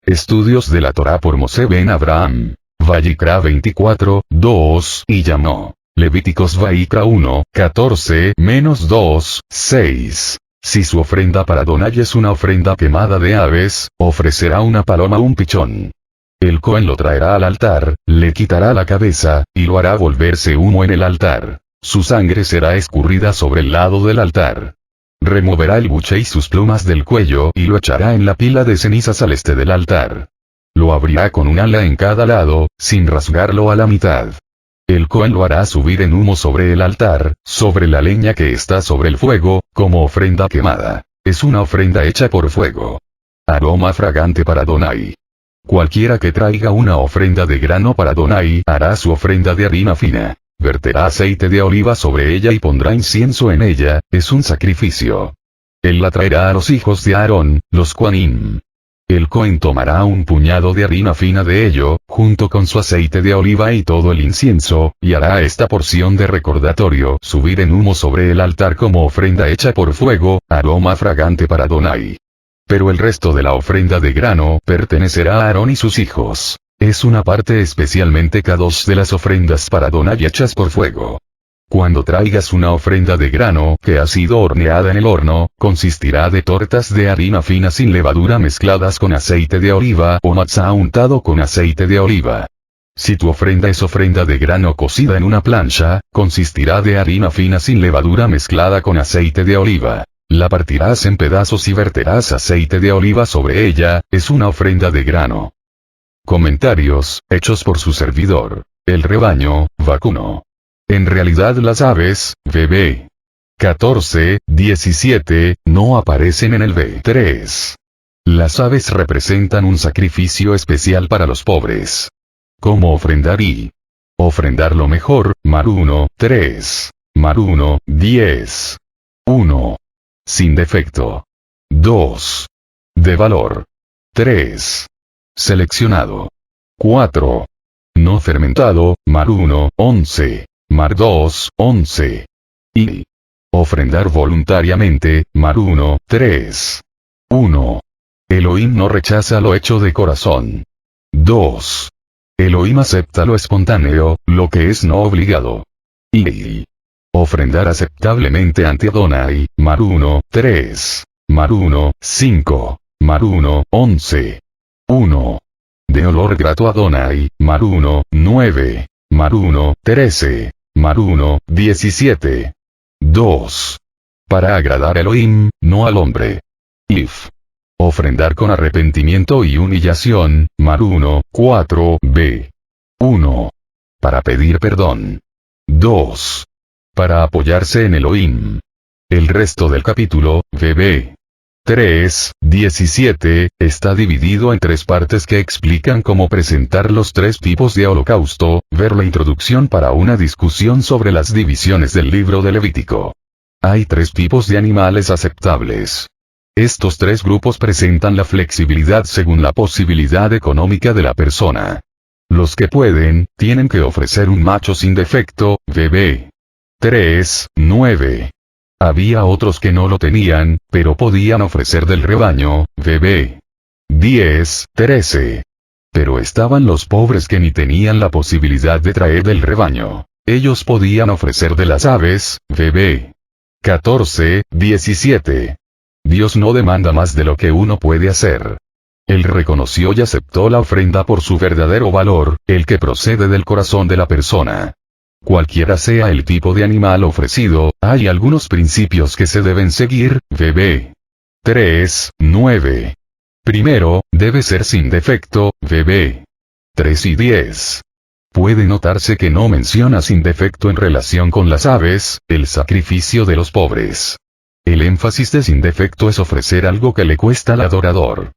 Estudios de la Torá por Moshe ben Abraham. Vayikra 24, 2, y llamó. Levíticos Vayikra 1, 14-2, 6. Si su ofrenda para Adonai es una ofrenda quemada de aves, ofrecerá una paloma o un pichón. El Cohen lo traerá al altar, le quitará la cabeza, y lo hará volverse humo en el altar. Su sangre será escurrida sobre el lado del altar. Removerá el buche y sus plumas del cuello y lo echará en la pila de cenizas al este del altar. Lo abrirá con un ala en cada lado, sin rasgarlo a la mitad. El Cohen lo hará subir en humo sobre el altar, sobre la leña que está sobre el fuego, como ofrenda quemada. Es una ofrenda hecha por fuego. Aroma fragante para Adonai. Cualquiera que traiga una ofrenda de grano para Adonai hará su ofrenda de harina fina. Verterá aceite de oliva sobre ella y pondrá incienso en ella, es un sacrificio. Él la traerá a los hijos de Aarón, los Kohanim. El Cohen tomará un puñado de harina fina de ello, junto con su aceite de oliva y todo el incienso, y hará esta porción de recordatorio subir en humo sobre el altar como ofrenda hecha por fuego, aroma fragante para Adonai. Pero el resto de la ofrenda de grano pertenecerá a Aarón y sus hijos. Es una parte especialmente kadosh de las ofrendas para Adonai hechas por fuego. Cuando traigas una ofrenda de grano que ha sido horneada en el horno, consistirá de tortas de harina fina sin levadura mezcladas con aceite de oliva o matzá untado con aceite de oliva. Si tu ofrenda es ofrenda de grano cocida en una plancha, consistirá de harina fina sin levadura mezclada con aceite de oliva. La partirás en pedazos y verterás aceite de oliva sobre ella, es una ofrenda de grano. Comentarios, hechos por su servidor. El rebaño, vacuno. En realidad las aves, VB 14, 17, no aparecen en el B3. Las aves representan un sacrificio especial para los pobres. ¿Cómo ofrendar y? Ofrendar lo mejor, Mar 1, 3. Mar 1, 10. 1. Sin defecto. 2. De valor. 3. Seleccionado. 4. No fermentado, Mar 1, 11. Mar 2, 11. Y. Ofrendar voluntariamente, Mar 1, 3. 1. Elohim no rechaza lo hecho de corazón. 2. Elohim acepta lo espontáneo, lo que es no obligado. Y. Ofrendar aceptablemente ante Adonai, Mar 1, 3. Mar 1, 5. Mar 1, 11. 1. De olor grato a Adonai, Mar 1, 9. Mar 1, 13. Mar 1, 17. 2. Para agradar a Elohim, no al hombre. If. Ofrendar con arrepentimiento y humillación, Mar 1, 4, b. 1. Para pedir perdón. 2. Para apoyarse en Elohim. El resto del capítulo, VB 3, 17, está dividido en tres partes que explican cómo presentar los tres tipos de holocausto, ver la introducción para una discusión sobre las divisiones del libro de Levítico. Hay tres tipos de animales aceptables. Estos tres grupos presentan la flexibilidad según la posibilidad económica de la persona. Los que pueden, tienen que ofrecer un macho sin defecto, VB 3, 9. Había otros que no lo tenían, pero podían ofrecer del rebaño, VB 10, 13. Pero estaban los pobres que ni tenían la posibilidad de traer del rebaño. Ellos podían ofrecer de las aves, VB 14, 17. Dios no demanda más de lo que uno puede hacer. Él reconoció y aceptó la ofrenda por su verdadero valor, el que procede del corazón de la persona. Cualquiera sea el tipo de animal ofrecido, hay algunos principios que se deben seguir, VB 3, 9. Primero, debe ser sin defecto, VB 3 y 10. Puede notarse que no menciona sin defecto en relación con las aves, el sacrificio de los pobres. El énfasis de sin defecto es ofrecer algo que le cuesta al adorador.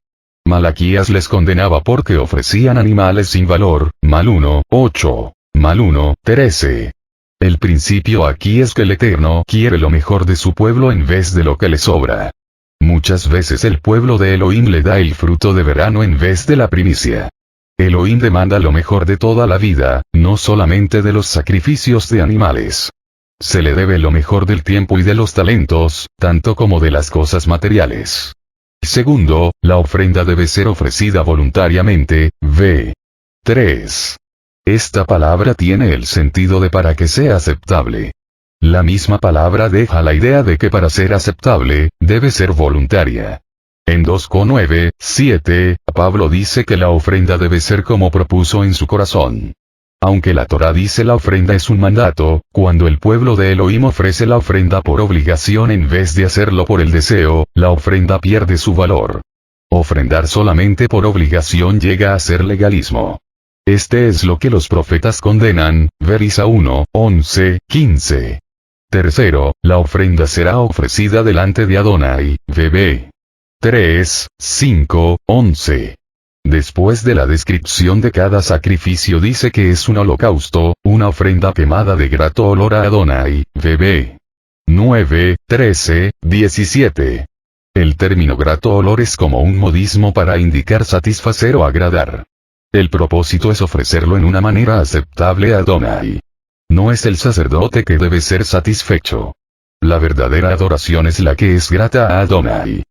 Malaquías les condenaba porque ofrecían animales sin valor, Mal 1, 8. Mal 1, 13. El principio aquí es que el Eterno quiere lo mejor de su pueblo en vez de lo que le sobra. Muchas veces el pueblo de Elohim le da el fruto de verano en vez de la primicia. Elohim demanda lo mejor de toda la vida, no solamente de los sacrificios de animales. Se le debe lo mejor del tiempo y de los talentos, tanto como de las cosas materiales. Segundo, la ofrenda debe ser ofrecida voluntariamente, v. 3. Esta palabra tiene el sentido de para que sea aceptable. La misma palabra deja la idea de que para ser aceptable, debe ser voluntaria. En 2,9, 7, Pablo dice que la ofrenda debe ser como propuso en su corazón. Aunque la Torá dice la ofrenda es un mandato, cuando el pueblo de Elohim ofrece la ofrenda por obligación en vez de hacerlo por el deseo, la ofrenda pierde su valor. Ofrendar solamente por obligación llega a ser legalismo. Este es lo que los profetas condenan, ver Isa 1, 11, 15. Tercero, la ofrenda será ofrecida delante de Adonai, vb. 3, 5, 11. Después de la descripción de cada sacrificio dice que es un holocausto, una ofrenda quemada de grato olor a Adonai, vb. 9, 13, 17. El término grato olor es como un modismo para indicar satisfacer o agradar. El propósito es ofrecerlo en una manera aceptable a Adonai. No es el sacerdote que debe ser satisfecho. La verdadera adoración es la que es grata a Adonai.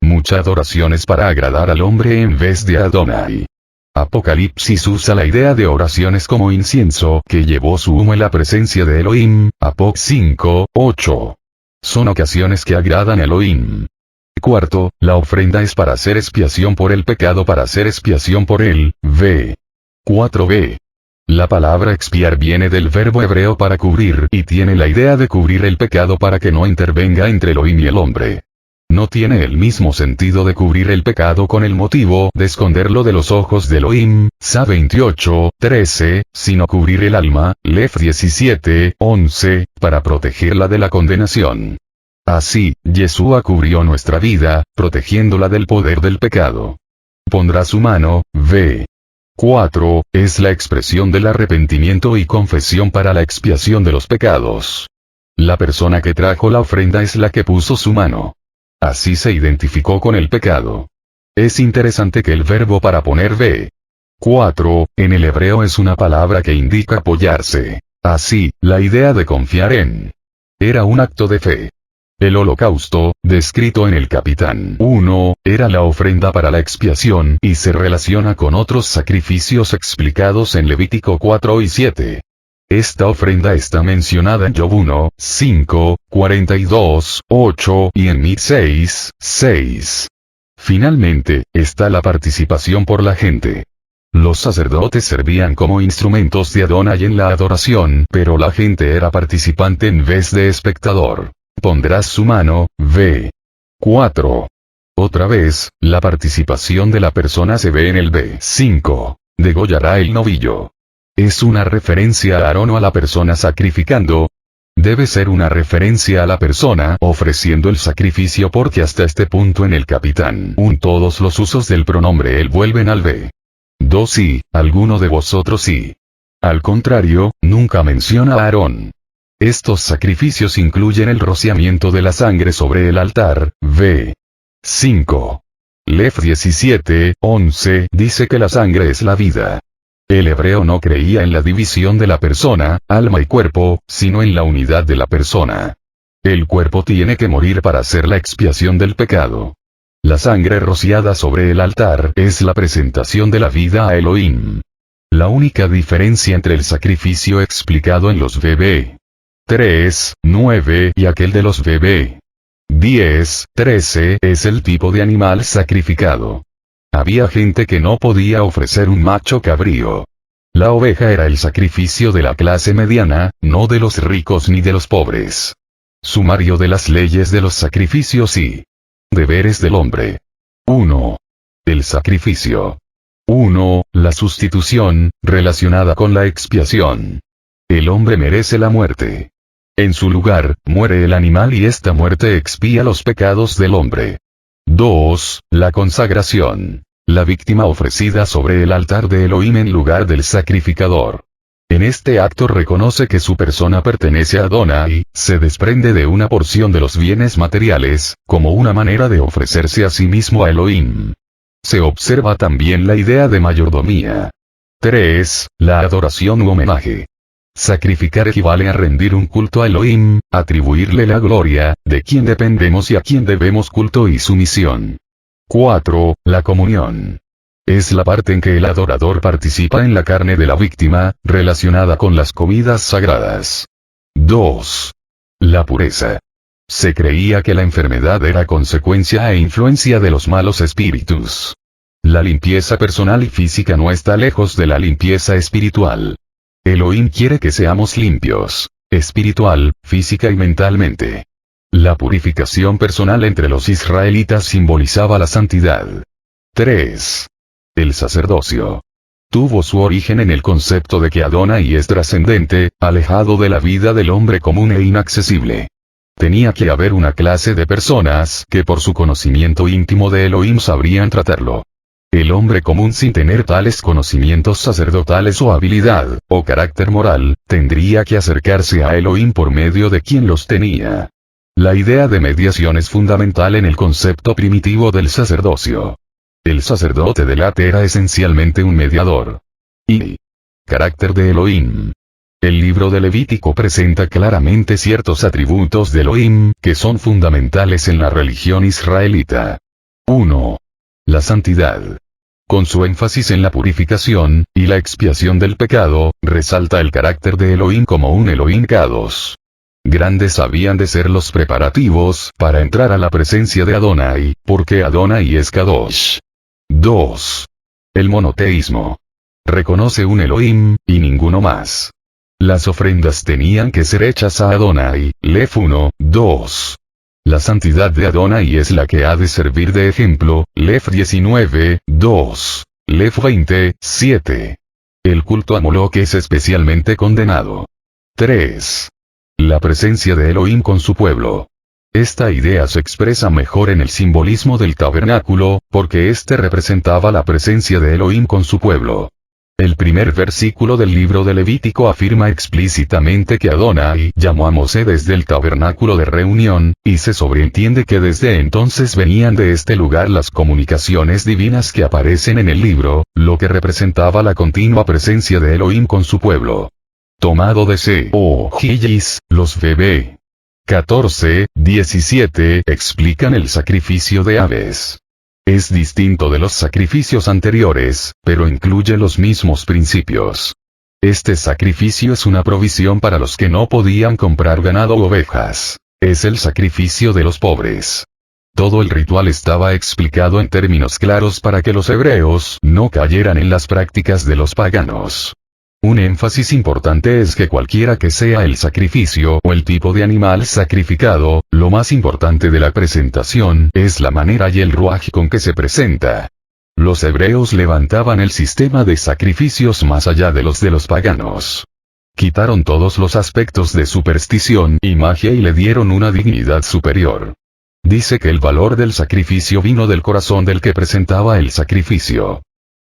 Mucha adoración es para agradar al hombre en vez de a Adonai. Apocalipsis usa la idea de oraciones como incienso que llevó su humo en la presencia de Elohim, Apoc 5, 8. Son ocasiones que agradan a Elohim. Cuarto, la ofrenda es para hacer expiación por el pecado, para hacer expiación por él, v. 4b. La palabra expiar viene del verbo hebreo para cubrir y tiene la idea de cubrir el pecado para que no intervenga entre Elohim y el hombre. No tiene el mismo sentido de cubrir el pecado con el motivo de esconderlo de los ojos de Elohim, Sa 28, 13, sino cubrir el alma, Lef 17, 11, para protegerla de la condenación. Así, Yeshua cubrió nuestra vida, protegiéndola del poder del pecado. Pondrá su mano, v. 4, es la expresión del arrepentimiento y confesión para la expiación de los pecados. La persona que trajo la ofrenda es la que puso su mano. Así se identificó con el pecado. Es interesante que el verbo para poner v. 4, en el hebreo es una palabra que indica apoyarse. Así, la idea de confiar en. Era un acto de fe. El holocausto, descrito en el capitán 1, era la ofrenda para la expiación y se relaciona con otros sacrificios explicados en Levítico 4 y 7. Esta ofrenda está mencionada en Job 1, 5, 42, 8 y en Mit 6, 6. Finalmente, está la participación por la gente. Los sacerdotes servían como instrumentos de Adonai en la adoración, pero la gente era participante en vez de espectador. Pondrás su mano, v. 4. Otra vez, la participación de la persona se ve en el v. 5. Degollará el novillo. Es una referencia a Aarón o a la persona sacrificando. Debe ser una referencia a la persona ofreciendo el sacrificio porque hasta este punto en el capitán todos los usos del pronombre él vuelven al v. 2 y, alguno de vosotros sí. Al contrario, nunca menciona a Aarón. Estos sacrificios incluyen el rociamiento de la sangre sobre el altar, v. 5. Lef 17, 11 dice que la sangre es la vida. El hebreo no creía en la división de la persona, alma y cuerpo, sino en la unidad de la persona. El cuerpo tiene que morir para hacer la expiación del pecado. La sangre rociada sobre el altar es la presentación de la vida a Elohim. La única diferencia entre el sacrificio explicado en los v. 3, 9 y aquel de los v. 10, 13 es el tipo de animal sacrificado. Había gente que no podía ofrecer un macho cabrío. La oveja era el sacrificio de la clase mediana, no de los ricos ni de los pobres. Sumario de las leyes de los sacrificios y deberes del hombre. 1. El sacrificio. 1. La sustitución, relacionada con la expiación. El hombre merece la muerte. En su lugar, muere el animal y esta muerte expía los pecados del hombre. 2. La consagración. La víctima ofrecida sobre el altar de Elohim en lugar del sacrificador. En este acto reconoce que su persona pertenece a Adonai, se desprende de una porción de los bienes materiales, como una manera de ofrecerse a sí mismo a Elohim. Se observa también la idea de mayordomía. 3. La adoración u homenaje. Sacrificar equivale a rendir un culto a Elohim, atribuirle la gloria, de quien dependemos y a quien debemos culto y sumisión. 4. La comunión. Es la parte en que el adorador participa en la carne de la víctima, relacionada con las comidas sagradas. 2. La pureza. Se creía que la enfermedad era consecuencia e influencia de los malos espíritus. La limpieza personal y física no está lejos de la limpieza espiritual. Elohim quiere que seamos limpios, espiritual, física y mentalmente. La purificación personal entre los israelitas simbolizaba la santidad. 3. El sacerdocio. Tuvo su origen en el concepto de que Adonai es trascendente, alejado de la vida del hombre común e inaccesible. Tenía que haber una clase de personas que por su conocimiento íntimo de Elohim sabrían tratarlo. El hombre común sin tener tales conocimientos sacerdotales o habilidad, o carácter moral, tendría que acercarse a Elohim por medio de quien los tenía. La idea de mediación es fundamental en el concepto primitivo del sacerdocio. El sacerdote del At era esencialmente un mediador. Y carácter de Elohim. El libro de Levítico presenta claramente ciertos atributos de Elohim, que son fundamentales en la religión israelita. 1. La santidad. Con su énfasis en la purificación, y la expiación del pecado, resalta el carácter de Elohim como un Elohim Kadosh. Grandes habían de ser los preparativos para entrar a la presencia de Adonai, porque Adonai es Kadosh. 2. El monoteísmo. Reconoce un Elohim, y ninguno más. Las ofrendas tenían que ser hechas a Adonai, Lef 1, 2. La santidad de Adonai es la que ha de servir de ejemplo, Lef 19, 2. Lef 20, 7. El culto a Moloch es especialmente condenado. 3. La presencia de Elohim con su pueblo. Esta idea se expresa mejor en el simbolismo del tabernáculo, porque éste representaba la presencia de Elohim con su pueblo. El primer versículo del libro de Levítico afirma explícitamente que Adonai llamó a Mosé desde el tabernáculo de reunión, y se sobreentiende que desde entonces venían de este lugar las comunicaciones divinas que aparecen en el libro, lo que representaba la continua presencia de Elohim con su pueblo. Tomado de Gillis, los BB 14, 17 explican el sacrificio de aves. Es distinto de los sacrificios anteriores, pero incluye los mismos principios. Este sacrificio es una provisión para los que no podían comprar ganado o ovejas. Es el sacrificio de los pobres. Todo el ritual estaba explicado en términos claros para que los hebreos no cayeran en las prácticas de los paganos. Un énfasis importante es que cualquiera que sea el sacrificio o el tipo de animal sacrificado, lo más importante de la presentación es la manera y el ruaj con que se presenta. Los hebreos levantaban el sistema de sacrificios más allá de los paganos. Quitaron todos los aspectos de superstición y magia y le dieron una dignidad superior. Dice que el valor del sacrificio vino del corazón del que presentaba el sacrificio.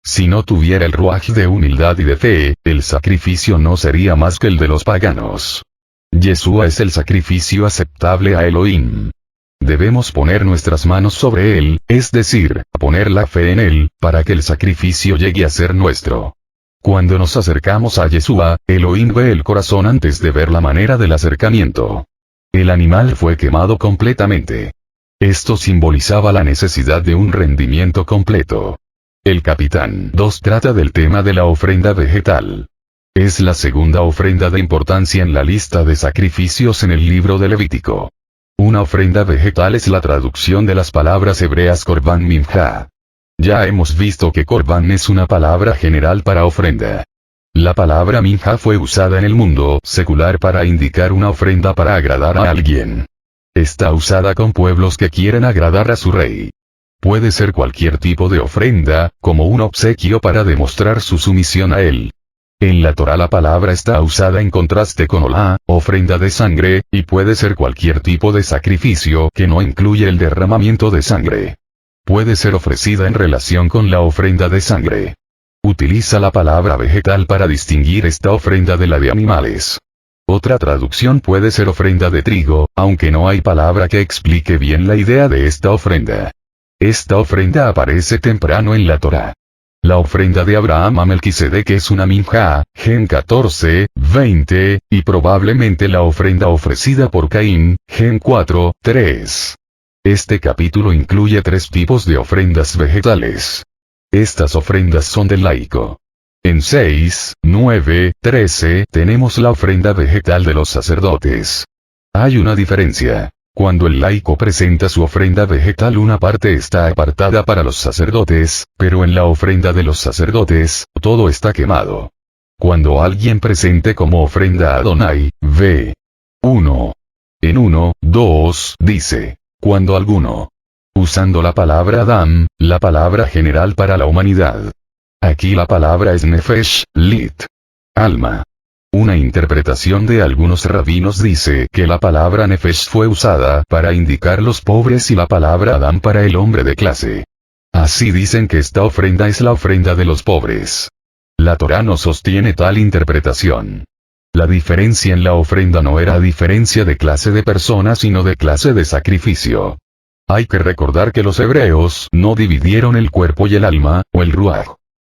Si no tuviera el ruaj de humildad y de fe, el sacrificio no sería más que el de los paganos. Yeshua es el sacrificio aceptable a Elohim. Debemos poner nuestras manos sobre él, es decir, poner la fe en él, para que el sacrificio llegue a ser nuestro. Cuando nos acercamos a Yeshua, Elohim ve el corazón antes de ver la manera del acercamiento. El animal fue quemado completamente. Esto simbolizaba la necesidad de un rendimiento completo. El capitán 2 trata del tema de la ofrenda vegetal. Es la segunda ofrenda de importancia en la lista de sacrificios en el libro de Levítico. Una ofrenda vegetal es la traducción de las palabras hebreas Korban Minja. Ya hemos visto que Korban es una palabra general para ofrenda. La palabra Minja fue usada en el mundo secular para indicar una ofrenda para agradar a alguien. Está usada con pueblos que quieren agradar a su rey. Puede ser cualquier tipo de ofrenda, como un obsequio para demostrar su sumisión a él. En la Torá la palabra está usada en contraste con olá, ofrenda de sangre, y puede ser cualquier tipo de sacrificio que no incluye el derramamiento de sangre. Puede ser ofrecida en relación con la ofrenda de sangre. Utiliza la palabra vegetal para distinguir esta ofrenda de la de animales. Otra traducción puede ser ofrenda de trigo, aunque no hay palabra que explique bien la idea de esta ofrenda. Esta ofrenda aparece temprano en la Torá. La ofrenda de Abraham a Melquisedec es una minja, Gen 14, 20, y probablemente la ofrenda ofrecida por Caín, Gen 4, 3. Este capítulo incluye 3 tipos de ofrendas vegetales. Estas ofrendas son del laico. En 6, 9, 13 tenemos la ofrenda vegetal de los sacerdotes. Hay una diferencia. Cuando el laico presenta su ofrenda vegetal, una parte está apartada para los sacerdotes, pero en la ofrenda de los sacerdotes, todo está quemado. Cuando alguien presente como ofrenda a Adonai, v. 1. En 1, 2 dice, cuando alguno. Usando la palabra Adam, la palabra general para la humanidad. Aquí la palabra es nefesh, lit. Alma. Una interpretación de algunos rabinos dice que la palabra nefesh fue usada para indicar los pobres y la palabra Adam para el hombre de clase. Así dicen que esta ofrenda es la ofrenda de los pobres. La Torá no sostiene tal interpretación. La diferencia en la ofrenda no era diferencia de clase de persona sino de clase de sacrificio. Hay que recordar que los hebreos no dividieron el cuerpo y el alma, o el ruaj.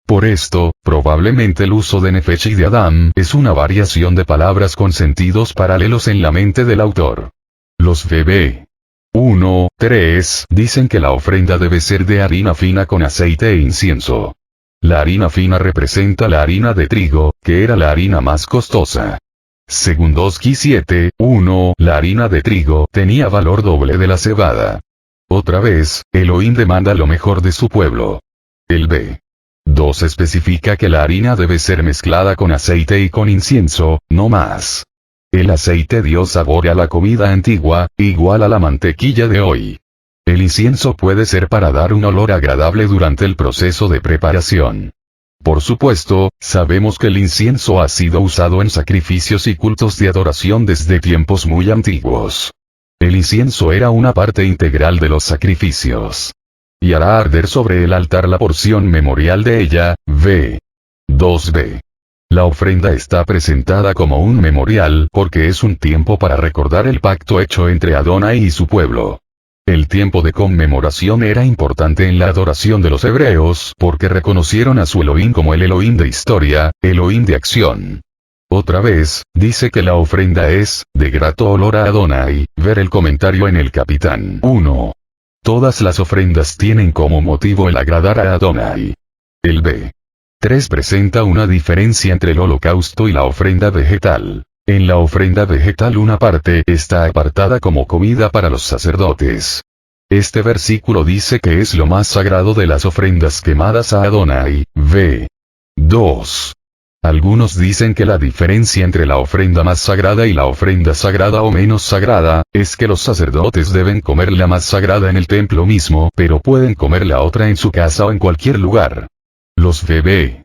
Por esto, probablemente el uso de nefesh y de Adam es una variación de palabras con sentidos paralelos en la mente del autor. Los VB 1, 3 dicen que la ofrenda debe ser de harina fina con aceite e incienso. La harina fina representa la harina de trigo, que era la harina más costosa. Según 2Q7, 1, la harina de trigo tenía valor doble de la cebada. Otra vez, Elohim demanda lo mejor de su pueblo. El B. 2 especifica que la harina debe ser mezclada con aceite y con incienso, no más. El aceite dio sabor a la comida antigua, igual a la mantequilla de hoy. El incienso puede ser para dar un olor agradable durante el proceso de preparación. Por supuesto, sabemos que el incienso ha sido usado en sacrificios y cultos de adoración desde tiempos muy antiguos. El incienso era una parte integral de los sacrificios. Y hará arder sobre el altar la porción memorial de ella, v. 2b. La ofrenda está presentada como un memorial porque es un tiempo para recordar el pacto hecho entre Adonai y su pueblo. El tiempo de conmemoración era importante en la adoración de los hebreos porque reconocieron a su Elohim como el Elohim de historia, Elohim de acción. Otra vez, dice que la ofrenda es, de grato olor a Adonai, ver el comentario en el Capitán 1. Todas las ofrendas tienen como motivo el agradar a Adonai. El B. 3 presenta una diferencia entre el holocausto y la ofrenda vegetal. En la ofrenda vegetal una parte está apartada como comida para los sacerdotes. Este versículo dice que es lo más sagrado de las ofrendas quemadas a Adonai, v. 2. Algunos dicen que la diferencia entre la ofrenda más sagrada y la ofrenda sagrada o menos sagrada, es que los sacerdotes deben comer la más sagrada en el templo mismo, pero pueden comer la otra en su casa o en cualquier lugar. Los VB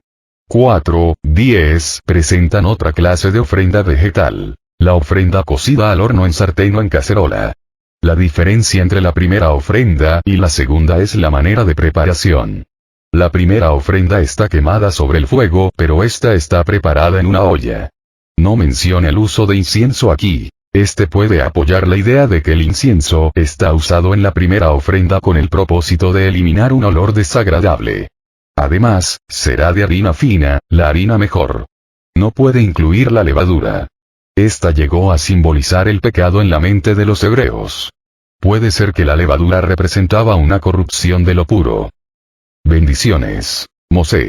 4, 10 presentan otra clase de ofrenda vegetal. La ofrenda cocida al horno en sartén o en cacerola. La diferencia entre la primera ofrenda y la segunda es la manera de preparación. La primera ofrenda está quemada sobre el fuego, pero esta está preparada en una olla. No menciona el uso de incienso aquí. Este puede apoyar la idea de que el incienso está usado en la primera ofrenda con el propósito de eliminar un olor desagradable. Además, será de harina fina, la harina mejor. No puede incluir la levadura. Esta llegó a simbolizar el pecado en la mente de los hebreos. Puede ser que la levadura representaba una corrupción de lo puro. Bendiciones. Mosé.